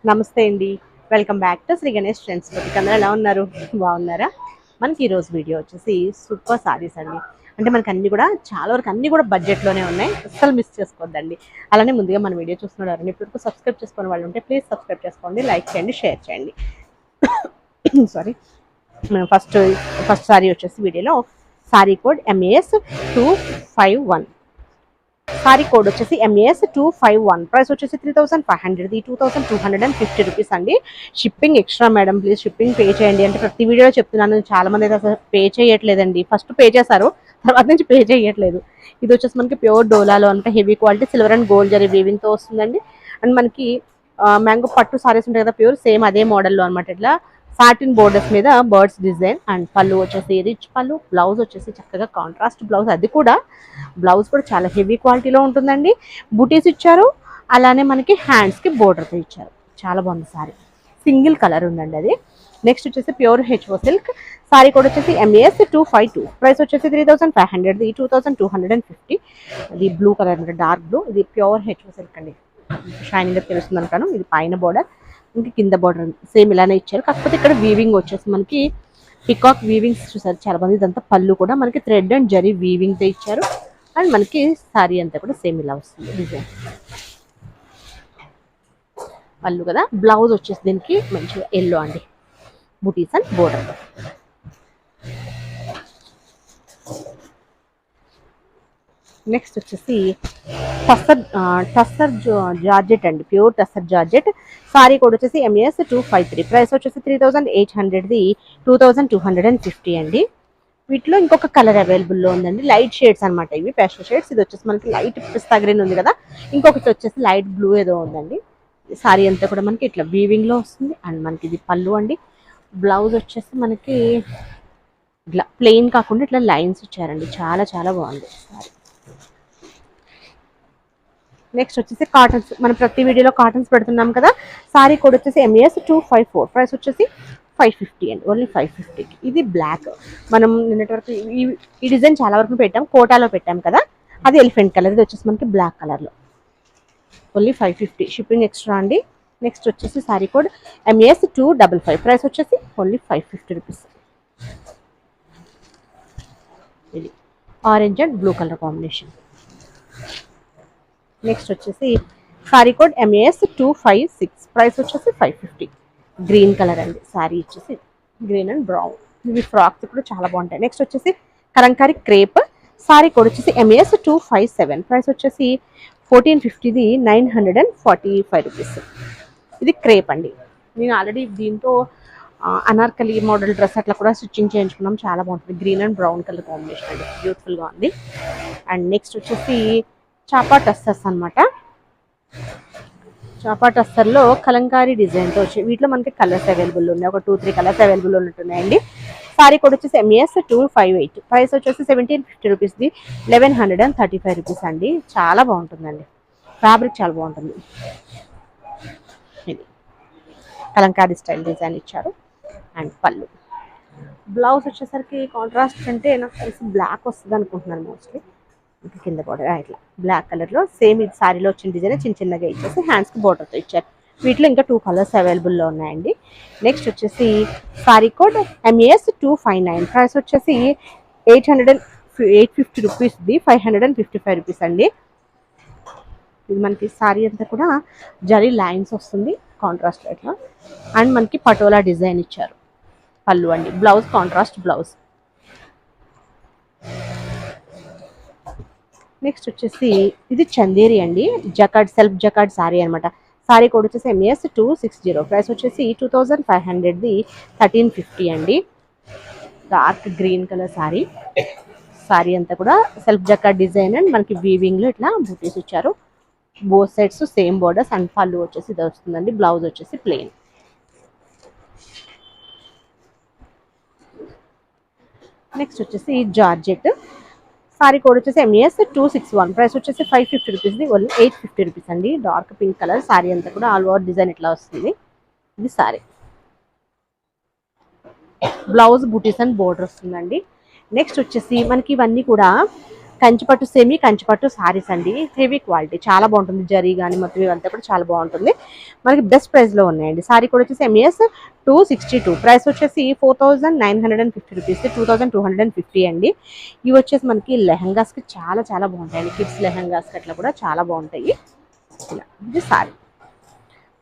నమస్తే అండి. Welcome back to Shri Ganesh trends. అందరూ ఎలా ఉన్నారు? బాగున్నారా? మనకి ఈరోజు వీడియో వచ్చేసి సూపర్ సారీస్ అండి. అంటే మనకి అన్ని కూడా చాలా వరకు అన్ని కూడా బడ్జెట్లోనే ఉన్నాయి. అస్సలు మిస్ చేసుకోవద్దండి. అలానే ముందుగా మన వీడియో చూస్తున్నారని ఇప్పుడు సబ్స్క్రైబ్ చేసుకునే వాళ్ళు ఉంటే ప్లీజ్ సబ్స్క్రైబ్ చేసుకోండి, లైక్ చేయండి, షేర్ చేయండి. సారీ, మనం ఫస్ట్ సారీ వచ్చేసి వీడియోలో sorry code MAS 251. Sorry code వచ్చేసి MAS 251. ప్రైస్ వచ్చేసి 3500. 2250 రూపీస్ అండి. Shipping extra madam, please shipping pay చేయండి అంటే ప్రతి వీడియోలో చెప్తున్నాను. చాలా మంది అయితే అసలు పే చేయట్లేదండి. ఫస్ట్ పే చేశారు, తర్వాత నుంచి పే చేయట్లేదు. ఇది వచ్చేసి మనకి ప్యూర్ డోలాలో అంటే heavy quality silver and gold zari వీవింగ్తో వస్తుందండి. అండ్ మనకి మ్యాంగో పట్టు సారీస్ ఉంటాయి కదా, ప్యూర్ సేమ్ అదే మోడల్లో అనమాట. ఇట్లా సాటిన్ బోర్డర్స్ మీద బర్డ్స్ డిజైన్. అండ్ పళ్ళు వచ్చేసి రిచ్ పళ్ళు. బ్లౌజ్ వచ్చేసి చక్కగా కాంట్రాస్ట్ బ్లౌజ్. అది కూడా బ్లౌజ్ కూడా చాలా హెవీ క్వాలిటీలో ఉంటుందండి. బూటీస్ ఇచ్చారు, అలానే మనకి హ్యాండ్స్కి బోర్డర్తో ఇచ్చారు. చాలా బాగుంది సారీ. సింగిల్ కలర్ ఉందండి అది. నెక్స్ట్ వచ్చేసి ప్యూర్ HO సిల్క్. సారీ కూడా వచ్చేసి MAS 252. ప్రైస్ వచ్చేసి 3500. 2250. ఇది బ్లూ కలర్ అంటే డార్క్ బ్లూ. ఇది ప్యూర్ HO సిల్క్ అండి. షైనింగ్ తెలుస్తుంది అంటాను. ఇది పైన బోర్డర్, ఇంకా కింద బోర్డర్ సేమ్ ఇలానే ఇచ్చారు. కాకపోతే ఇక్కడ వీవింగ్ వచ్చేసి మనకి పికాక్ వీవింగ్స్ చూసారు చాలా మంది. ఇదంతా పళ్ళు కూడా మనకి థ్రెడ్ అండ్ జరీ వీవింగ్తో ఇచ్చారు. అండ్ మనకి సారీ అంతా కూడా సేమ్ ఇలా వస్తుంది డిజైన్. పళ్ళు కదా. బ్లౌజ్ వచ్చేసి దీనికి మంచిగా ఎల్లో అండి, బూటీస్ అండ్ బోర్డర్. నెక్స్ట్ వచ్చేసి టస్సర్ జార్జెట్ అండి, pure tussar georgette. Sari code వచ్చేసి MAS 253. ప్రైస్ వచ్చేసి 3800. 2250 అండి. వీటిలో ఇంకొక కలర్ అవైలబుల్లో ఉందండి. లైట్ షేడ్స్ అనమాట ఇవి, పేస్టల్ షేడ్స్. ఇది వచ్చేసి మనకి లైట్ పిస్తా గ్రీన్ ఉంది కదా, ఇంకొకటి వచ్చేసి లైట్ బ్లూ ఏదో ఉందండి. సారీ అంతా కూడా మనకి ఇట్లా వీవింగ్లో వస్తుంది. అండ్ మనకి ఇది పళ్ళు అండి. బ్లౌజ్ వచ్చేసి మనకి ఇట్లా ప్లెయిన్ కాకుండా ఇట్లా లైన్స్ ఇచ్చారండి. చాలా చాలా బాగుంది సారీ. నెక్స్ట్ వచ్చేసి కాటన్స్. మనం ప్రతి వీడియోలో కాటన్స్ పెడుతున్నాం కదా. సారీ కోడ్ వచ్చేసి MAS 254. ప్రైస్ వచ్చేసి 550 అండి, ఓన్లీ 550కి. ఇది బ్లాక్. మనం నిన్నటి వరకు ఈ డిజైన్ చాలా వరకు పెట్టాం, కోటాలో పెట్టాం కదా, అది ఎలిఫెంట్ కలర్. ఇది వచ్చేసి మనకి బ్లాక్ కలర్లో. ఓన్లీ 550, షిప్పింగ్ ఎక్స్ట్రా అండి. నెక్స్ట్ వచ్చేసి సారీ కోడ్ MAS 255. ప్రైస్ వచ్చేసి ఓన్లీ 550 రూపీస్. ఇది orange and blue colour combination. Next వచ్చేసి సారీ కోడ్ MAS 256. ప్రైస్ వచ్చేసి 550. గ్రీన్ కలర్ అండి. సారీ వచ్చేసి గ్రీన్ అండ్ బ్రౌన్. ఇవి ఫ్రాక్స్ కూడా చాలా బాగుంటాయి. నెక్స్ట్ వచ్చేసి కలంకారీ క్రేప్. సారీ కోడ్ వచ్చేసి MAS 257. ప్రైస్ వచ్చేసి 1450. 945 రూపీస్. ఇది క్రేప్ అండి. నేను ఆల్రెడీ దీంతో అనార్కలి మోడల్ డ్రెస్ అట్లా కూడా స్టిచ్చింగ్ చేయించుకున్నాం. చాలా బాగుంటుంది. Green and brown colour combination అండి, బ్యూటిఫుల్గా ఉంది. అండ్ నెక్స్ట్ వచ్చేసి చాపా టస్సర్స్ అనమాట. చాపా టస్సర్లో కలంకారీ డిజైన్తో వచ్చి వీటిలో మనకి కలర్స్ అవైలబుల్ ఉన్నాయి. ఒక 2-3 కలర్స్ అవైలబుల్ ఉంటున్నాయండి. సారీ కోడ్ వచ్చేసి MAS 258. ప్రైస్ వచ్చేసి 1750 రూపీస్ది. 1135 రూపీస్ అండి. చాలా బాగుంటుందండి, ఫ్యాబ్రిక్ చాలా బాగుంటుంది. ఇది కలంకారీ స్టైల్ డిజైన్ ఇచ్చారు. అండ్ పళ్ళు. బ్లౌజ్ వచ్చేసరికి కాంట్రాస్ట్ అంటే నాకు తెలిసి బ్లాక్ వస్తుంది అనుకుంటున్నాను మోస్ట్లీ. కింద బోర్డర్ ఇట్లా బ్లాక్ కలర్లో సేమ్ ఇది సారీలో వచ్చిన డిజైన్ చిన్న చిన్నగా ఇచ్చేసి హ్యాండ్స్కి బోర్డర్తో ఇచ్చారు. వీటిలో ఇంకా 2 కలర్స్ అవైలబుల్లో ఉన్నాయండి. నెక్స్ట్ వచ్చేసి సారీ కోడ్ MAS 259. ప్రైస్ వచ్చేసి 850 రూపీస్ది. 555 రూపీస్ అండి. ఇది మనకి సారీ అంతా కూడా జరీ లైన్స్ వస్తుంది కాంట్రాస్ట్ ఇట్లా. అండ్ మనకి పటోలా డిజైన్ ఇచ్చారు. పళ్ళు అండి. Blouse contrast blouse. నెక్స్ట్ వచ్చేసి ఇది చందేరి అండి, జకార్డ్ సెల్ఫ్ జకార్డ్ సారీ అనమాట. సారీ కోడ్ వచ్చేసి MAS 260. ప్రైస్ వచ్చేసి 2500. 1350 అండి. Dark green colour sorry. Sorry అంతా కూడా సెల్ఫ్ జకార్డ్ డిజైన్ అండ్ మనకి వీవింగ్లో ఇట్లా బూటీస్ ఇచ్చారు. Both sides same borders. And pallu వచ్చేసి ఇది వస్తుందండి. బ్లౌజ్ వచ్చేసి ప్లెయిన్. నెక్స్ట్ వచ్చేసి జార్జెట్. సారీ కోడ్ వచ్చేసి MAS 261. ప్రైస్ వచ్చేసి 550 రూపీస్ది. ఓన్లీ 850 రూపీస్ అండి. Dark pink colour. సారీ అంతా కూడా ఆల్ ఓవర్ డిజైన్ ఇట్లా వస్తుంది. ఇది sari. Blouse butis and border వస్తుందండి. నెక్స్ట్ వచ్చేసి మనకి ఇవన్నీ కూడా కంచిపట్టు కంచిపట్టు సారీస్ అండి. హెవీ క్వాలిటీ చాలా బాగుంటుంది. జరీ కానీ మొత్తం ఇవంతా కూడా చాలా బాగుంటుంది. మనకి బెస్ట్ ప్రైస్లో ఉన్నాయండి. సారీ కూడా వచ్చేసి ఎంఈఎస్ 262, ప్రైస్ వచ్చేసి 4950 రూపీస్, 2250 అండి. ఇవి వచ్చేసి మనకి లెహంగాస్కి చాలా చాలా బాగుంటాయండి. కిడ్స్ లెహంగాస్కి అట్లా కూడా చాలా బాగుంటాయి. ఇలా ఇది సారీ.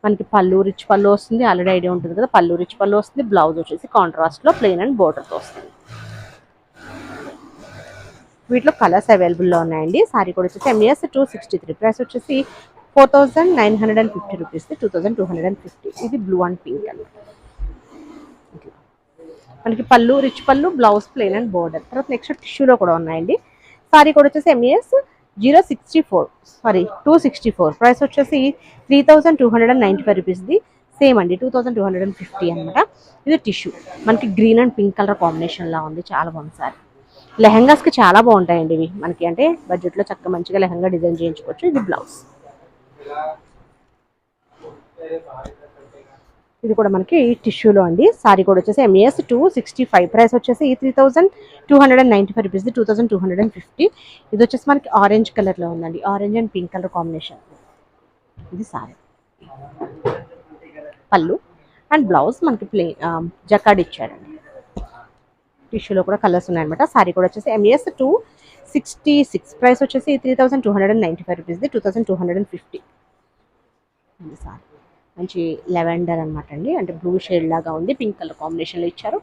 మనకి పళ్ళు రిచ్ పళ్ళు వస్తుంది. ఆల్రెడీ ఐడియా ఉంటుంది కదా, పళ్ళు రిచ్ పళ్ళు వస్తుంది. బ్లౌజ్ వచ్చేసి కాంట్రాస్ట్లో ప్లెయిన్ అండ్ బోర్డర్తో వస్తుంది. వీటిలో కలర్స్ అవైలబుల్లో ఉన్నాయండి. సారీ కూడా వచ్చేసి ఎంఈఎస్ 263, ప్రైస్ వచ్చేసి 4950 రూపీస్, 2250. ఇది బ్లూ అండ్ పింక్ అండి. మనకి పళ్ళు రిచ్ పళ్ళు, బ్లౌజ్ ప్లెయిన్ అండ్ బోర్డర్. తర్వాత నెక్స్ట్ టిష్యూలో కూడా ఉన్నాయండి. సారీ కూడా వచ్చేసి ఎంఈఎస్ 264, ప్రైస్ వచ్చేసి 3295 రూపీస్ది. సేమ్ అండి 2250 అనమాట. ఇది టిష్యూ మనకి గ్రీన్ అండ్ పింక్ కలర్ కాంబినేషన్లా ఉంది. చాలా బాగుంది సారీ. లెహంగాస్కి చాలా బాగుంటాయండి ఇవి మనకి. అంటే బడ్జెట్లో చక్కగా మంచిగా లెహంగా డిజైన్ చేయించుకోవచ్చు. ఇది బ్లౌజ్. ఇది కూడా మనకి టిష్యూలో అండి. సారీ కూడా వచ్చేసి ఎంఈఎస్ 265, ప్రైస్ వచ్చేసి 3295 రూపీస్, 2250. ఇది వచ్చేసి మనకి ఆరెంజ్ కలర్లో ఉందండి. Orange and pink colour combination. ఇది సారీ. పళ్ళు అండ్ బ్లౌజ్ మనకి జకాడ్ ఇచ్చారండి. టిష్యూలో కూడా కలర్స్ ఉన్నాయన్నమాట. సారీ కూడా వచ్చేసి ఎంఈఎస్ 266, ప్రైస్ వచ్చేసి 3295 రూపీస్, 2250. ఇది సారీ. మంచి లెవెండర్ అనమాట అండి. అంటే బ్లూ షేడ్ లాగా ఉంది. పింక్ కలర్ కాంబినేషన్లో ఇచ్చారు.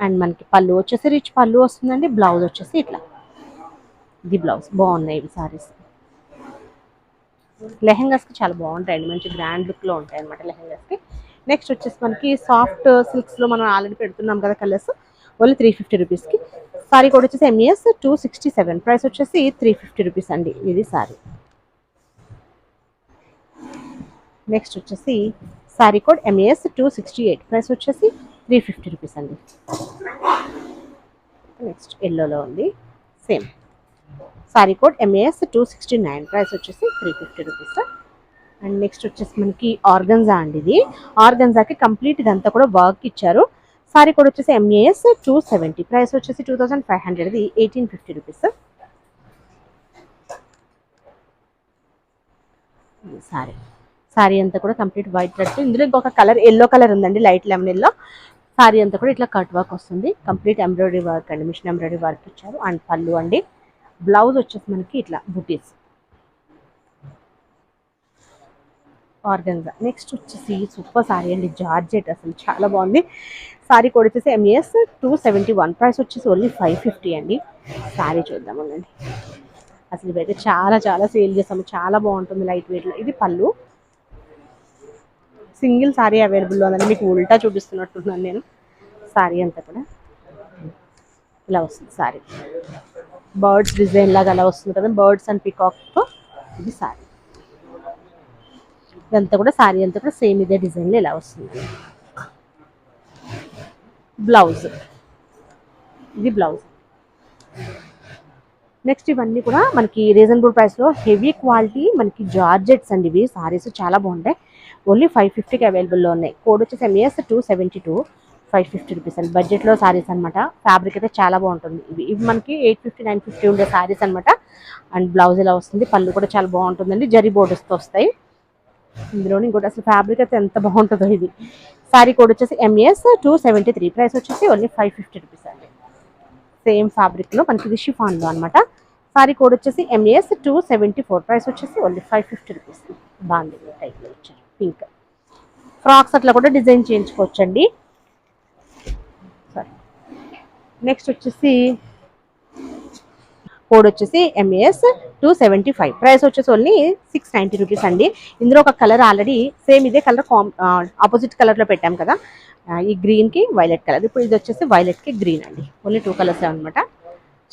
అండ్ మనకి పళ్ళు వచ్చేసి రిచ్ పళ్ళు వస్తుందండి. బ్లౌజ్ వచ్చేసి ఇట్లా. ఇది బ్లౌజ్. బాగున్నాయి ఇవి సారీస్. లెహెంగాస్కి చాలా బాగుంటాయండి. మంచి గ్రాండ్ లుక్లో ఉంటాయి అనమాట లెహెంగాస్కి. నెక్స్ట్ వచ్చేసి మనకి సాఫ్ట్ సిల్క్స్లో మనం ఆల్రెడీ పెడుతున్నాం కదా కలర్స్, ఓన్లీ 350 రూపీస్కి. సారీ కూడా వచ్చేసి ఎంఈఎస్ 267, ప్రైస్ వచ్చేసి 350 రూపీస్ అండి. ఇది సారీ. నెక్స్ట్ వచ్చేసి సారీ కోడ్ ఎంఈఎస్ 268, ప్రైస్ వచ్చేసి 350 రూపీస్ అండి. నెక్స్ట్ ఎల్లోలో ఉంది. Same sorry code MAS 269, price వచ్చేసి 350 రూపీస్. అండ్ నెక్స్ట్ వచ్చేసి మనకి ఆర్గన్జా అండి. ఇది ఆర్గన్జాకి కంప్లీట్ ఇదంతా కూడా వర్క్ ఇచ్చారు. సారీ కోడ్ వచ్చేసి ఎంఏఎస్ 270, ప్రైస్ వచ్చేసి 2500, ఇది 1850 రూపీస్. సారీ అంతా కూడా కంప్లీట్ వైట్ రెడ్. ఇందులో ఇంకొక కలర్ ఎల్లో కలర్ ఉందండి, లైట్ లెమన్ ఎల్లో. సారీ అంతా కూడా ఇట్లా కట్ వర్క్ వస్తుంది. కంప్లీట్ ఎంబ్రాయిడరీ వర్క్ అండి, మిషన్ ఎంబ్రాయిడరీ వర్క్ ఇచ్చారు. అండ్ పళ్ళు అండి. బ్లౌజ్ వచ్చేసి మనకి ఇట్లా బుటీస్ ఆర్గన్జా. నెక్స్ట్ వచ్చేసి సూపర్ సారీ అండి, జార్జెట్. అసలు చాలా బాగుంది. సారీ కోడ్ వచ్చేసి ఎంఏఎస్ 271, ప్రైస్ వచ్చేసి ఓన్లీ 550 అండి. సారీ చూద్దామండి. అసలు ఇవైతే చాలా చాలా సేల్ చేస్తాము. చాలా బాగుంటుంది లైట్ వెయిట్లో. ఇది పళ్ళు. సింగిల్ సారీ అవైలబుల్లో ఉందండి. మీకు ఉల్టా చూపిస్తున్నట్టున్నాను నేను. సారీ అంతా కూడా ఇలా వస్తుంది. సారీ బర్డ్స్ డిజైన్ లాగా అలా వస్తుంది కదా, బర్డ్స్ అండ్ పికాక్తో. ఇది సారీ. ఇదంతా కూడా సారీ అంతా కూడా సేమ్ ఇదే డిజైన్లో ఇలా వస్తుంది. బ్లౌజ్. ఇది బ్లౌజ్. నెక్స్ట్ ఇవన్నీ కూడా మనకి రీజనబుల్ ప్రైస్లో హెవీ క్వాలిటీ మనకి జార్జెట్స్ అండి. ఇవి సారీస్ చాలా బాగుంటాయి. ఓన్లీ 550కి అవైలబుల్లో ఉన్నాయి. కోడ్ వచ్చేసి ఎంఏఎస్ 272, 550 రూపీస్ అండి. బడ్జెట్లో సారీస్ అనమాట. ఫ్యాబ్రిక్ అయితే చాలా బాగుంటుంది. ఇవి మనకి 850, 950 ఉండే సారీస్ అనమాట. అండ్ బ్లౌజ్ ఇలా వస్తుంది. పళ్ళు కూడా చాలా బాగుంటుందండి, జరీ బోర్డర్స్తో వస్తాయి. ఇందులోని ఇంకోటి అసలు ఫ్యాబ్రిక్ అయితే ఎంత బాగుంటుందో. ఇది సారీ కోడ్ వచ్చేసి ఎంఏఎస్ 273, ప్రైస్ వచ్చేసి ఓన్లీ 550 రూపీస్ అండి. సేమ్ ఫ్యాబ్రిక్లో మనకి ఇది షిఫాన్లో అనమాట. సారీ కోడ్ వచ్చేసి ఎంఏఎస్ 274, ప్రైస్ వచ్చేసి ఓన్లీ 550 రూపీస్. బాగుంది టైప్లో వచ్చారు. పింక్ ఫ్రాక్స్ అట్లా కూడా డిజైన్ చేయించుకోవచ్చండి. సారీ. నెక్స్ట్ వచ్చేసి కోడ్ వచ్చేసి ఎంఏఎస్ 275, ప్రైస్ వచ్చేసి ఓన్లీ 690 రూపీస్ అండి. ఇందులో ఒక కలర్ ఆల్రెడీ సేమ్ ఇదే కలర్ ఆపోజిట్ కలర్లో పెట్టాం కదా, ఈ గ్రీన్కి వైలెట్ కలర్. ఇప్పుడు ఇది వచ్చేసి వైలెట్కి గ్రీన్ అండి. ఓన్లీ 2 కలర్స్ అనమాట.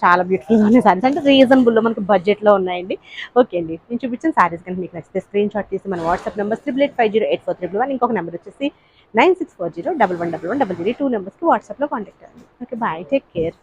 చాలా బ్యూటిఫుల్గా ఉన్నాయి సారీస్. అంటే రీజనబుల్లో మనకు బడ్జెట్లో ఉన్నాయండి. ఓకే అండి, నేను చూపించిన సారీస్ కనుక మీకు నచ్చితే స్క్రీన్ షాట్ తీసి మన వాట్సాప్ నెంబర్ 88508431, ఇంకొక నెంబర్ వచ్చేసి 9640111100, 2 నెంబర్స్కి వాట్సాప్లో కాంటాక్ట్ అవ్వండి. Okay, bye, take care.